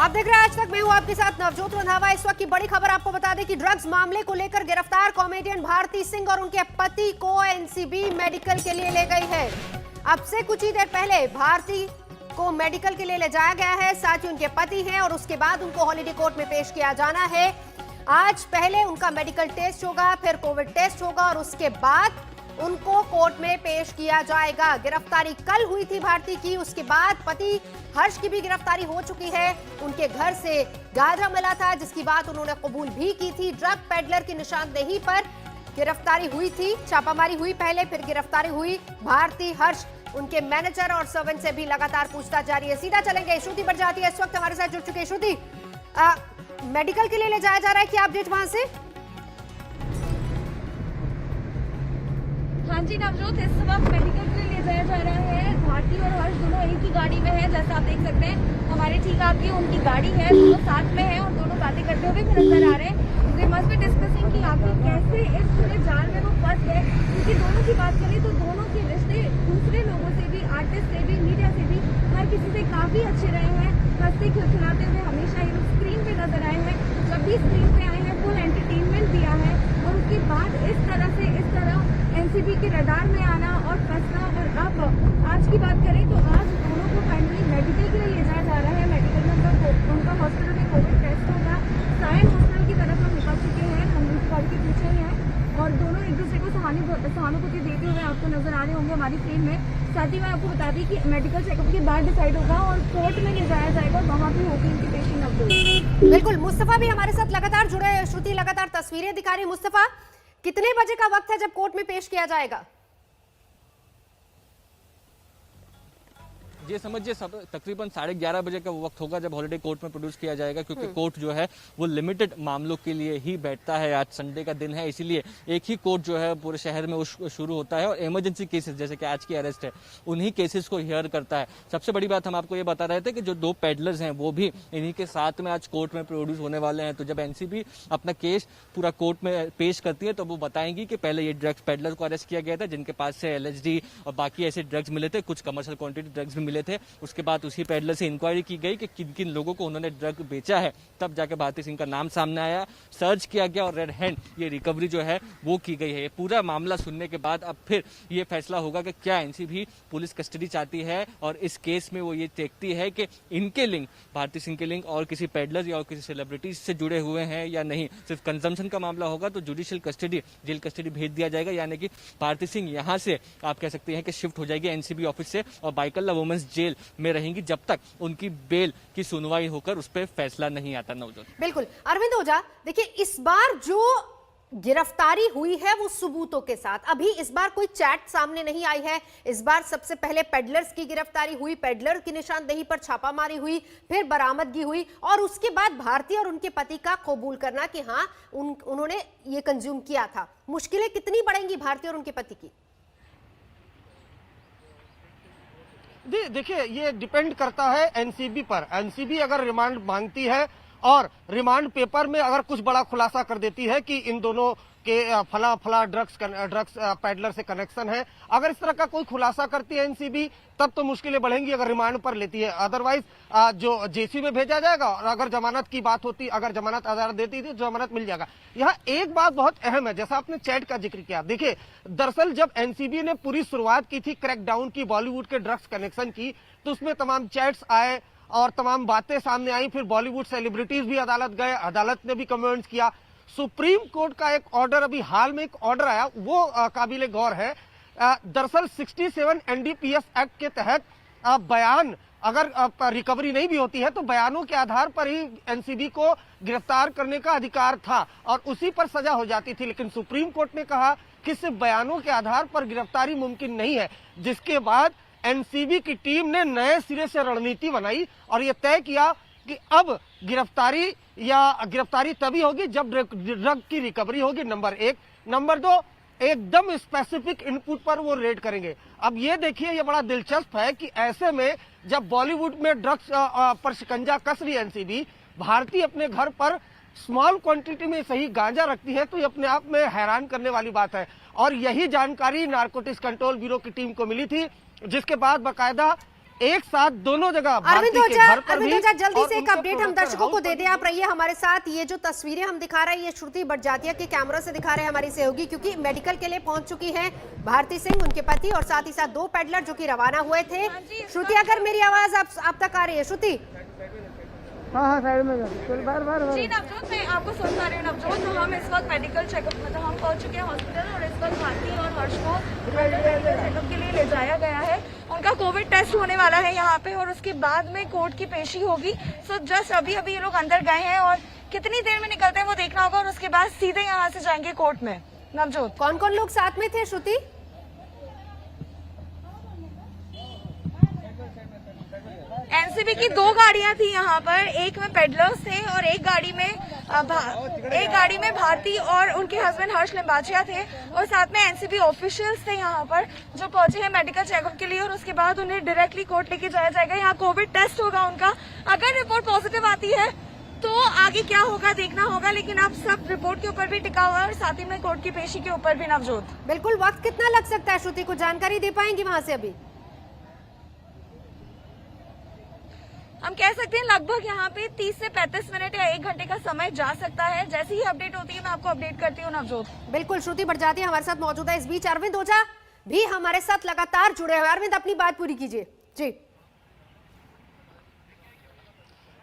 आप देख रहे हैं आज तक। मैं हूं आपके साथ नवजोत रंधावा। इस वक्त की बड़ी खबर आपको बता दें कि ड्रग्स मामले को लेकर गिरफ्तार कॉमेडियन भारती सिंह और उनके पति को एनसीबी मेडिकल के लिए ले गई है। अब से कुछ ही देर पहले भारती को मेडिकल के लिए ले जाया गया है। साथ ही उनके पति हैं और उसके बाद उनको हॉलिडे कोर्ट में पेश किया जाना है। आज पहले उनका मेडिकल टेस्ट होगा, फिर कोविड टेस्ट होगा और उसके बाद उनको कोर्ट में पेश किया जाएगा। गिरफ्तारी कल हुई थी भारती की, उसके बाद पति हर्ष की भी गिरफ्तारी हो चुकी है। उनके घर से गांजा मिला था जिसकी बात उन्होंने कबूल भी की थी। ड्रग पेडलर की निशानदेही पर गिरफ्तारी हुई थी, छापामारी हुई पहले, फिर गिरफ्तारी हुई। भारती, हर्ष, उनके मैनेजर और सर्वेंट से भी लगातार पूछताछ जारी है। सीधा चलेंगे, श्रुति बढ़ जाती है इस वक्त हमारे साथ जुड़ चुके। श्रुति, मेडिकल के लिए ले जाया जा रहा है, क्या अपडेट वहां से? हाँ जी नवजोत, इस वक्त मेडिकल के लिए ले जाया जा रहा है। भारती और हर्ष दोनों एक ही गाड़ी में है, जैसा आप देख सकते हैं हमारे ठीक आगे उनकी गाड़ी है, दोनों साथ में है और दोनों बातें करते हुए भी नजर आ रहे हैं। वी मस्ट बी डिस्कसिंग कि आखिर कैसे इस पूरे जाल में वो फंस गए, क्योंकि दोनों की बात करें तो दोनों के रिश्ते दूसरे लोगों से भी, आर्टिस्ट से भी, मीडिया से भी, हर किसी से काफी अच्छे रहे हैं। हंसते खिलखिलाते हुए हमेशा ही स्क्रीन पे नजर आए हैं। जब भी स्क्रीन पे आए हैं फुल एंटरटेनमेंट दिया है और उसके बाद इस तरह एनसीबी के रडार में आना और फंसना। और अब आज की बात करें तो आज दोनों को फाइनली मेडिकल के लिए ले जाया जा रहा है। मेडिकल में उनका हॉस्पिटल में कोविड टेस्ट होगा। सायन हॉस्पिटल की तरफ हम निकल चुके हैं, हम उनकी गाड़ी के पीछे ही हैं और दोनों एक दूसरे को सहानुभूति देते हुए आपको नजर आ रहे होंगे हमारी फ्रेम में। साथ ही मैं आपको बता दी कि मेडिकल चेकअप के बाद डिसाइड होगा और कोर्ट में ले जाया जाएगा और वहाँ भी होगी इनकी पेशेंट अपडेट। बिल्कुल, मुस्तफा भी हमारे साथ लगातार जुड़े हैं। श्रुति लगातार तस्वीरें दिखा रही। मुस्तफा, कितने बजे का वक्त है जब कोर्ट में पेश किया जाएगा? ये समझिए सब तकरीबन 11:30 बजे का वक्त होगा जब हॉलिडे कोर्ट में प्रोड्यूस किया जाएगा, क्योंकि कोर्ट जो है वो लिमिटेड मामलों के लिए ही बैठता है। आज संडे का दिन है, इसीलिए एक ही कोर्ट जो है पूरे शहर में शुरू होता है और इमरजेंसी केसेस जैसे कि आज की अरेस्ट है उन्हीं केसेस को हियर करता है। सबसे बड़ी बात हम आपको ये बता रहे थे कि जो 2 पेडलर्स हैं वो भी इन्हीं के साथ में आज कोर्ट में प्रोड्यूस होने वाले हैं। तो जब एनसीबी अपना केस पूरा कोर्ट में पेश करती है तो वो बताएंगी कि पहले ये ड्रग्स पेडलर को अरेस्ट किया गया था जिनके पास से LSD और बाकी ऐसे ड्रग्स मिले थे, कुछ कमर्शियल क्वांटिटी ड्रग्स भी मिले थे। उसके बाद उसी पेडलर से इंक्वायरी की गई कि किन किन लोगों को उन्होंने ड्रग बेचा है, तब जाके भारती सिंह का नाम सामने आया, सर्च किया गया और रेड हैंड ये रिकवरी जो है वो की गई है। ये पूरा मामला सुनने के बाद अब फिर ये फैसला होगा कि क्या एनसीबी पुलिस कस्टडी चाहती है और इस केस में वो ये देखती है कि इनके लिंक, भारती सिंह के लिंक और किसी पेडलर या और किसी सेलिब्रिटीज से जुड़े हुए हैं या नहीं। सिर्फ कंजम्पशन का मामला होगा तो जुडिशियल कस्टडी, जेल कस्टडी भेज दिया जाएगा, यानी कि भारती सिंह यहाँ से आप कह सकते हैं कि शिफ्ट हो जाएगी एनसीबी ऑफिस से और बाइकल्ला वुमेन्स जेल में रहेंगी जब तक उनकी बेल की सुनवाई होकर उस पर फैसला नहीं आता। नवजोत, बिल्कुल। अरविंद ओझा, देखिए इस बार जो गिरफ्तारी हुई है वो सबूतों के साथ, अभी इस बार कोई चैट सामने नहीं आई है। इस बार सबसे पहले पेडलर्स की गिरफ्तारी हुई, पेडलर की निशानदेही पर छापामारी हुई, फिर बरामदगी हुई और उसके बाद भारती और उनके पति का कबूल करना कि हाँ उन्होंने ये कंज्यूम किया था। मुश्किलें कितनी बढ़ेंगी भारती और उनके पति की? देखिए, ये डिपेंड करता है एनसीबी पर। एनसीबी अगर रिमांड मांगती है और रिमांड पेपर में अगर कुछ बड़ा खुलासा कर देती है कि इन दोनों के फला ड्रग्स पेडलर से कनेक्शन है, अगर इस तरह का कोई खुलासा करती है एनसीबी तब तो मुश्किलें बढ़ेंगी अगर रिमांड पर लेती है। अदरवाइज जो जेसी में भेजा जाएगा और अगर जमानत की बात होती, अगर जमानत अदालत देती थी तो जमानत मिल जाएगा। यहाँ एक बात बहुत अहम है, जैसा आपने चैट का जिक्र किया। देखिए, दरअसल जब एनसीबी ने पूरी शुरुआत की थी क्रैकडाउन की, बॉलीवुड के ड्रग्स कनेक्शन की, तो उसमें तमाम चैट्स आए और तमाम बातें सामने आई। फिर बॉलीवुड सेलिब्रिटीज भी अदालत गए, अदालत ने भी कमेंट्स किया। सुप्रीम कोर्ट का एक ऑर्डर, अभी हाल में एक ऑर्डर आया, वो काबिले गौर है। दरअसल 67 एनडीपीएस एक्ट के तहत बयान अगर रिकवरी नहीं भी होती है तो बयानों के आधार पर ही एनसीबी को गिरफ्तार करने का अधिकार था और उसी पर सजा हो जाती थी। लेकिन सुप्रीम कोर्ट ने कहा कि सिर्फ बयानों के आधार पर गिरफ्तारी मुमकिन नहीं है, जिसके बाद एनसीबी की टीम ने नए सिरे से रणनीति बनाई और यह तय किया कि अब गिरफ्तारी तभी होगी जब ड्रग की रिकवरी होगी, नंबर 1। नंबर 2, एकदम स्पेसिफिक इनपुट पर वो रेड करेंगे। अब ये देखिए, ये बड़ा दिलचस्प है कि ऐसे में जब बॉलीवुड में ड्रग्स पर शिकंजा कस रही एनसीबी, भारतीय अपने घर पर स्मॉल क्वांटिटी में सही गांजा रखती है तो ये अपने आप में हैरान करने वाली बात है। और यही जानकारी नारकोटिक्स कंट्रोल ब्यूरो की टीम को मिली थी, जिसके बाद बाकायदा एक साथ दोनों जगह अरविंद भारती के घर पर भी ओझा, जल्दी और से एक उनके अपडेट हम प्रोडक्शन दर्शकों को हाउस दे पर दें। आप रहिए हमारे साथ। ये जो तस्वीरें हम दिखा रहे हैं ये श्रुति बड़जात्या के कैमरा से दिखा रहे हैं हमारी सहयोगी, क्योंकि मेडिकल के लिए पहुंच चुकी हैं भारती सिंह, उनके पति और साथ ही साथ 2 पैडलर जो कि रवाना हुए थे। श्रुति, अगर मेरी आवाज आप तक आ रही है श्रुति? हाँ साइड में बार जी नवजोत, मैं आपको सुन पा रही हूँ नवजोत। तो हम इस वक्त मेडिकल चेकअप मतलब हम पहुंच चुके हैं हॉस्पिटल और इस वक्त भारती और हर्ष को मेडिकल चेकअप के लिए ले जाया गया है। उनका कोविड टेस्ट होने वाला है यहाँ पे और उसके बाद में कोर्ट की पेशी होगी। सो जस्ट अभी ये लोग अंदर गए हैं और कितनी देर में निकलते हैं वो देखना होगा और उसके बाद सीधे यहाँ से जाएंगे कोर्ट में। नवजोत, कौन कौन लोग साथ में थे श्रुति? एनसीबी की 2 गाड़ियां थी यहाँ पर, एक में पेडलर्स थे और एक गाड़ी में भारती और उनके हस्बैंड हर्ष लिम्बाचिया थे और साथ में एनसीबी ऑफिशियल्स थे यहाँ पर जो पहुंचे हैं मेडिकल चेकअप के लिए और उसके बाद उन्हें डायरेक्टली कोर्ट लेके जाया जाएगा। यहाँ कोविड टेस्ट होगा उनका, अगर रिपोर्ट पॉजिटिव आती है तो आगे क्या होगा देखना होगा, लेकिन अब सब रिपोर्ट के ऊपर भी टिका हुआ है और साथ ही में कोर्ट की पेशी के ऊपर भी। नवजोत, बिल्कुल, वक्त कितना लग सकता है श्रुति? को जानकारी दे पाएंगी वहां से? अभी हम कह सकते हैं लगभग यहाँ पे 30 से 35 मिनट या 1 घंटे का समय जा सकता है। जैसे ही अपडेट होती है मैं आपको अपडेट करती हूँ नवजोत। बिल्कुल, श्रुति बड़जात्या हमारे साथ मौजूद है। इस बीच अरविंद ओझा भी हमारे साथ लगातार जुड़े हुए। अरविंद, अपनी बात पूरी कीजिए जी।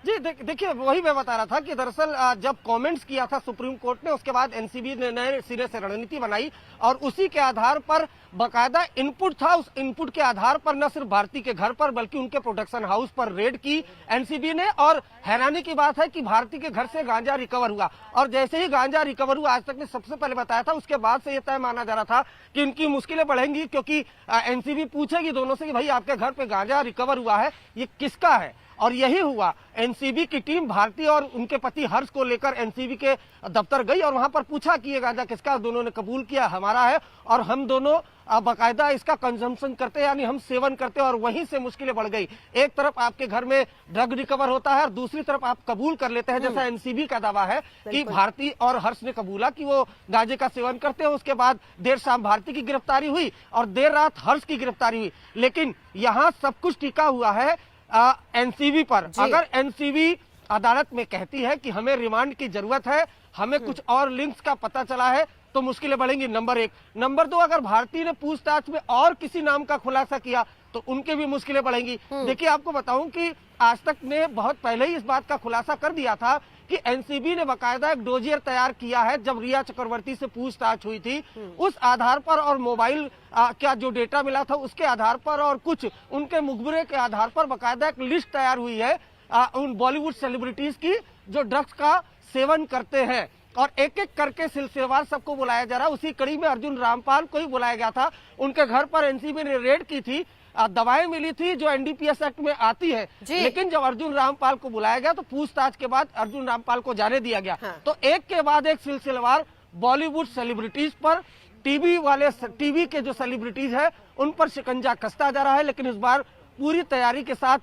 जी देखिए, वही मैं बता रहा था कि दरअसल जब कमेंट्स किया था सुप्रीम कोर्ट ने, उसके बाद एनसीबी ने नए सिरे से रणनीति बनाई और उसी के आधार पर बाकायदा इनपुट था। उस इनपुट के आधार पर न सिर्फ भारती के घर पर बल्कि उनके प्रोडक्शन हाउस पर रेड की एनसीबी ने। और हैरानी की बात है कि भारती के घर से गांजा रिकवर हुआ और जैसे ही गांजा रिकवर हुआ, आज तक ने सबसे पहले बताया था, उसके बाद से यह तय माना जा रहा था कि उनकी मुश्किलें बढ़ेंगी, क्योंकि एनसीबी पूछेगी दोनों से कि भाई आपके घर पे गांजा रिकवर हुआ है, ये किसका है? और यही हुआ। एनसीबी की टीम भारती और उनके पति हर्ष को लेकर एनसीबी के दफ्तर गई और वहां पर पूछा कि ये गांजा किसका? दोनों ने कबूल किया हमारा है और हम दोनों बाकायदा इसका कंजम्पशन करते हैं, यानी हम सेवन करते हैं। और वहीं से मुश्किलें बढ़ गई। एक तरफ आपके घर में ड्रग रिकवर होता है और दूसरी तरफ आप कबूल कर लेते हैं, जैसा एनसीबी का दावा है कि भारती और हर्ष ने कबूला कि वो गांजे का सेवन करते हैं। उसके बाद देर शाम भारती की गिरफ्तारी हुई और देर रात हर्ष की गिरफ्तारी हुई। लेकिन यहाँ सब कुछ टिका हुआ है एनसीबी पर। अगर एनसीबी अदालत में कहती है कि हमें रिमांड की जरूरत है, हमें कुछ और लिंक्स का पता चला है, तो मुश्किलें बढ़ेंगी, नंबर 1। नंबर 2, अगर भारती ने पूछताछ में और किसी नाम का खुलासा किया तो उनके भी मुश्किलें बढ़ेंगी। देखिए, आपको बताऊं कि आज तक ने बहुत पहले ही इस बात का खुलासा कर दिया था कि एनसीबी ने बाकायदा एक डोजियर तैयार किया है। जब रिया चक्रवर्ती से पूछताछ हुई थी उस आधार पर और मोबाइल का जो डेटा मिला था उसके आधार पर और कुछ उनके मुखबिरे के आधार पर बाकायदा एक लिस्ट तैयार हुई है उन बॉलीवुड सेलिब्रिटीज की जो ड्रग्स का सेवन करते हैं और एक एक करके सिलसिलेवार सबको बुलाया जा रहा है। उसी कड़ी में अर्जुन रामपाल को ही बुलाया गया था। उनके घर पर एनसीबी ने रेड की थी, दवाएं मिली थी जो एनडीपीएस एक्ट में आती है। लेकिन जब अर्जुन रामपाल को बुलाया गया तो पूछताछ के बाद अर्जुन रामपाल को जाने दिया गया। तो एक के बाद एक सिलसिलेवार बॉलीवुड सेलिब्रिटीज पर, टीवी के जो सेलिब्रिटीज है उन पर शिकंजा कसता जा रहा है। लेकिन इस बार पूरी तैयारी के साथ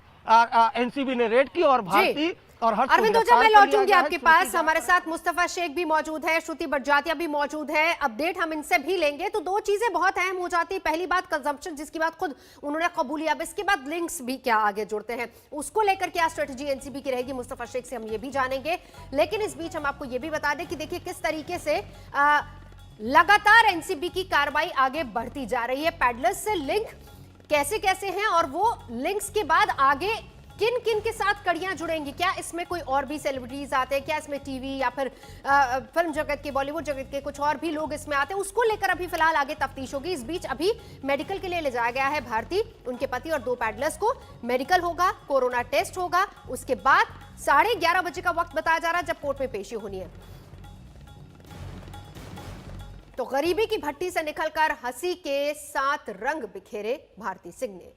एनसीबी ने रेड की और भारती और हर्ष अरविंद ओझा, मैं लौटूंगी आपके पास। हमारे साथ मुस्तफा शेख भी मौजूद है, श्रुति बड़जात्या भी मौजूद है। अपडेट हम इनसे भी लेंगे। तो 2 चीजें बहुत अहम हो जाती है। पहली बात कंजम्पशन, जिसकी बात खुद उन्होंने कबूलिया। अब इसके बाद लिंक्स भी क्या आगे जुड़ते हैं, उसको लेकर क्या स्ट्रेटेजी एनसीबी की रहेगी, मुस्तफा शेख से हम ये भी जानेंगे। लेकिन इस बीच हम आपको ये भी बता दें कि देखिए किस तरीके से लगातार एनसीबी की कार्रवाई आगे बढ़ती जा रही है। पैडलर्स से लिंक कैसे कैसे हैं और वो लिंक्स के बाद आगे किन किन के साथ कड़ियां जुड़ेंगी? क्या इसमें कोई और भी सेलिब्रिटीज आते हैं? क्या इसमें टीवी या फिर फिल्म जगत के, बॉलीवुड जगत के कुछ और भी लोग इसमें आते हैं? उसको लेकर अभी फिलहाल आगे तफ्तीश होगी। इस बीच अभी मेडिकल के लिए ले जाया गया है भारती, उनके पति और 2 पैडलर्स को। मेडिकल होगा, कोरोना टेस्ट होगा, उसके बाद 11:30 बजे का वक्त बताया जा रहा है जब कोर्ट में पेशी होनी है। तो गरीबी की भट्टी से निकलकर हंसी के 7 रंग बिखेरे भारती सिंह ने।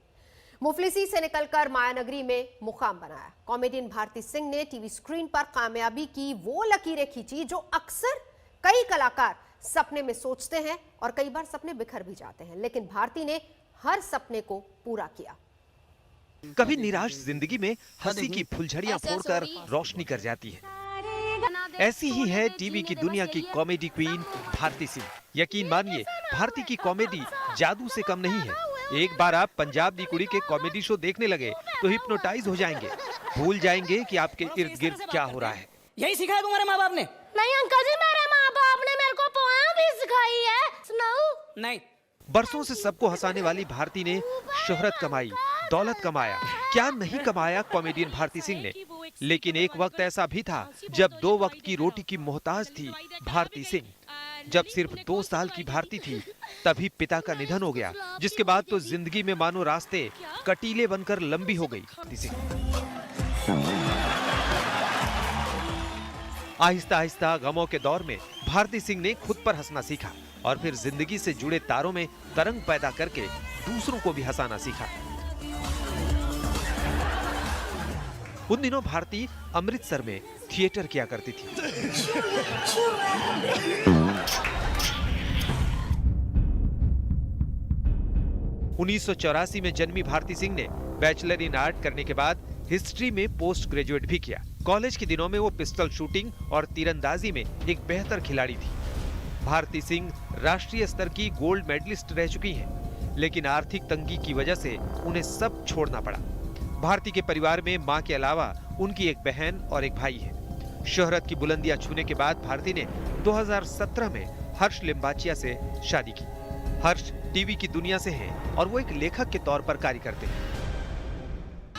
मुफलिसी से निकलकर मायानगरी में मुकाम बनाया। कॉमेडियन भारती सिंह ने टीवी स्क्रीन पर कामयाबी की वो लकीरें खींची जो अक्सर कई कलाकार सपने में सोचते हैं और कई बार सपने बिखर भी जाते हैं, लेकिन भारती ने हर सपने को पूरा किया। कभी निराश जिंदगी में हंसी की फुलझड़ियां फोड़कर रोशनी कर जाती है। ऐसी ही है टीवी की दुनिया की कॉमेडी क्वीन भारती सिंह। यकीन मानिए, भारती की कॉमेडी जादू से कम नहीं है। एक बार आप पंजाब दी कुड़ी के कॉमेडी शो देखने लगे तो हिप्नोटाइज हो जाएंगे, भूल जाएंगे कि आपके इर्द गिर्द क्या हो रहा है। यही सिखाया तुम्हारे माँ बाप ने? नहीं अंकल जी, मेरे माँ बाप ने मेरे को पोएम भी सिखाई है, सुनाऊं? नहीं। बरसों से सबको हंसाने वाली भारती ने शोहरत कमाई, दौलत कमाया, क्या नहीं कमाया कॉमेडियन भारती सिंह ने। लेकिन एक वक्त ऐसा भी था जब 2 वक्त की रोटी की मोहताज थी भारती सिंह। जब सिर्फ 2 साल की भारती थी तभी पिता का निधन हो गया, जिसके बाद तो जिंदगी में मानो रास्ते कटीले बनकर लंबी हो गई भारती सिंह। आहिस्ता आहिस्ता गमों के दौर में भारती सिंह ने खुद पर हंसना सीखा और फिर जिंदगी से जुड़े तारों में तरंग पैदा करके दूसरों को भी हंसाना सीखा। उन दिनों भारती अमृतसर में थिएटर किया करती थी। उन्नीस में जन्मी भारती सिंह ने बैचलर इन आर्ट करने के बाद हिस्ट्री में पोस्ट ग्रेजुएट भी किया। कॉलेज के दिनों में वो पिस्टल शूटिंग और तीरंदाजी में एक बेहतर खिलाड़ी थी। भारती सिंह राष्ट्रीय स्तर की गोल्ड मेडलिस्ट रह चुकी हैं, लेकिन आर्थिक तंगी की वजह से उन्हें सब छोड़ना पड़ा। भारती के परिवार में मां के अलावा उनकी एक बहन और एक भाई है। शोहरत की बुलंदियां छूने के बाद भारती ने 2017 में हर्ष लिम्बाचिया से शादी की। हर्ष टीवी की दुनिया से हैं और वो एक लेखक के तौर पर कार्य करते हैं।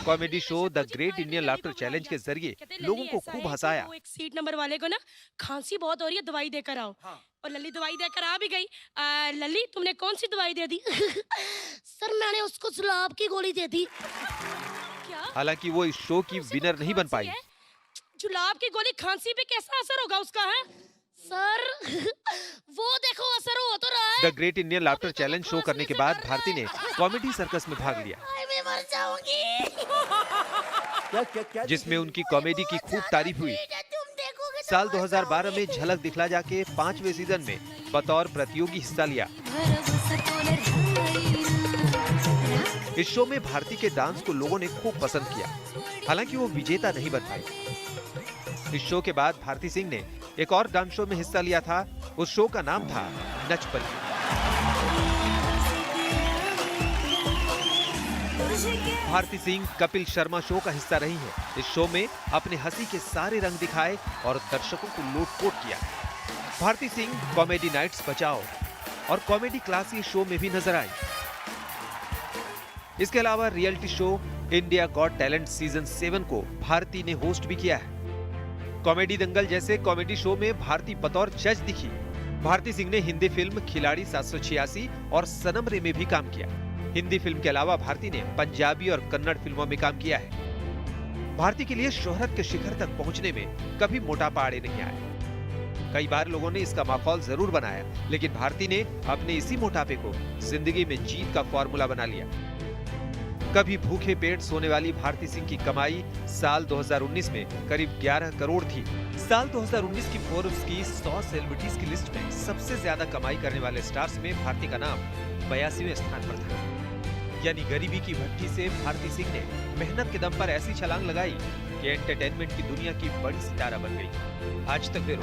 Comedy show the great Indian laughter challenge के जरिए लोगों को खूब हंसाया। एक सीट नंबर वाले को ना खांसी बहुत हो रही है, दवाई देकर आओ। और लल्ली दवाई देकर आ भी गई। लल्ली तुमने कौन सी दवाई दे दी? सर मैंने उसको जुलाब की गोली दे दी। क्या? हालांकि वो इस शो की विनर नहीं बन पाई। जुलाब की गोली खांसी पे कैसा असर होगा उसका है? सर वो देखो असर हो तो रहा है। The great Indian laughter challenge show करने के बाद भारती ने कॉमेडी सर्कस में भाग लिया, मैं मर जाऊंगी। जिसमें उनकी कॉमेडी की खूब तारीफ हुई। साल 2012 में झलक दिखला जाके 5वें सीजन में बतौर प्रतियोगी हिस्सा लिया। इस शो में भारती के डांस को लोगों ने खूब पसंद किया, हालांकि वो विजेता नहीं बन पाई। इस शो के बाद भारती सिंह ने एक और डांस शो में हिस्सा लिया था। उस शो का नाम था नच पल्ली। भारती सिंह कपिल शर्मा शो का हिस्सा रही हैं। इस शो में अपने हंसी के सारे रंग दिखाए और दर्शकों को लूटपोट किया। भारती सिंह कॉमेडी नाइट्स बचाओ और कॉमेडी क्लास ये शो में भी नजर आई। इसके अलावा reality show India got talent season 7 को भारती ने होस्ट भी किया है। कॉमेडी दंगल जैसे कॉमेडी शो में भारती बतौर जज दिखी। भारती सिंह ने हिंदी फिल्म खिलाड़ी 786 और सनम रे में भी काम किया। हिंदी फिल्म के अलावा भारती ने पंजाबी और कन्नड़ फिल्मों में काम किया है। भारती के लिए शोहरत के शिखर तक पहुंचने में कभी मोटापा आड़े नहीं आया। कई बार लोगों ने इसका माहौल जरूर बनाया, लेकिन भारती ने अपने इसी मोटापे को जिंदगी में जीत का फॉर्मूला बना लिया। कभी भूखे पेट सोने वाली भारती सिंह की कमाई साल 2019 में करीब 11 करोड़ थी। साल 2019 की फोर्ब्स की 100 सेलिब्रिटीज की लिस्ट में सबसे ज्यादा कमाई करने वाले स्टार्स में भारती का नाम 82वें स्थान पर था। यानी गरीबी की भट्टी से भारती सिंह ने मेहनत के दम पर ऐसी छलांग लगाई कि एंटरटेनमेंट की दुनिया की बड़ी सितारा बन गई। आज तक ब्यूरो।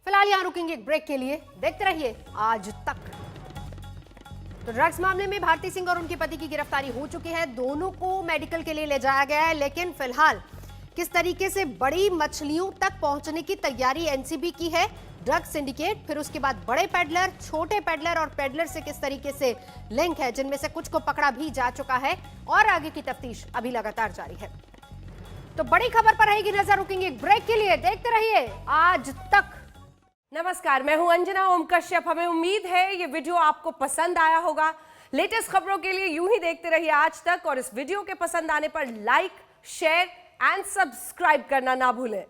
फिलहाल यहाँ रुकेंगे एक ब्रेक के लिए, देखते रहिए आज तक। तो ड्रग्स मामले में भारती सिंह और उनके पति की गिरफ्तारी हो चुकी है। दोनों को मेडिकल के लिए ले जाया गया है, लेकिन फिलहाल किस तरीके से बड़ी मछलियों तक पहुंचने की तैयारी एनसीबी की है, ड्रग्स सिंडिकेट, फिर उसके बाद बड़े पेडलर, छोटे पेडलर और पेडलर से किस तरीके से लिंक है, जिनमें से कुछ को पकड़ा भी जा चुका है और आगे की तफ्तीश अभी लगातार जारी है। तो बड़ी खबर पर रहेगी नजर, रुकेंगे एक ब्रेक के लिए, देखते रहिए आज तक। नमस्कार, मैं हूं अंजना ओम कश्यप। हमें उम्मीद है ये वीडियो आपको पसंद आया होगा। लेटेस्ट खबरों के लिए यूं ही देखते रहिए आज तक, और इस वीडियो के पसंद आने पर लाइक, शेयर एंड सब्सक्राइब करना ना भूलें।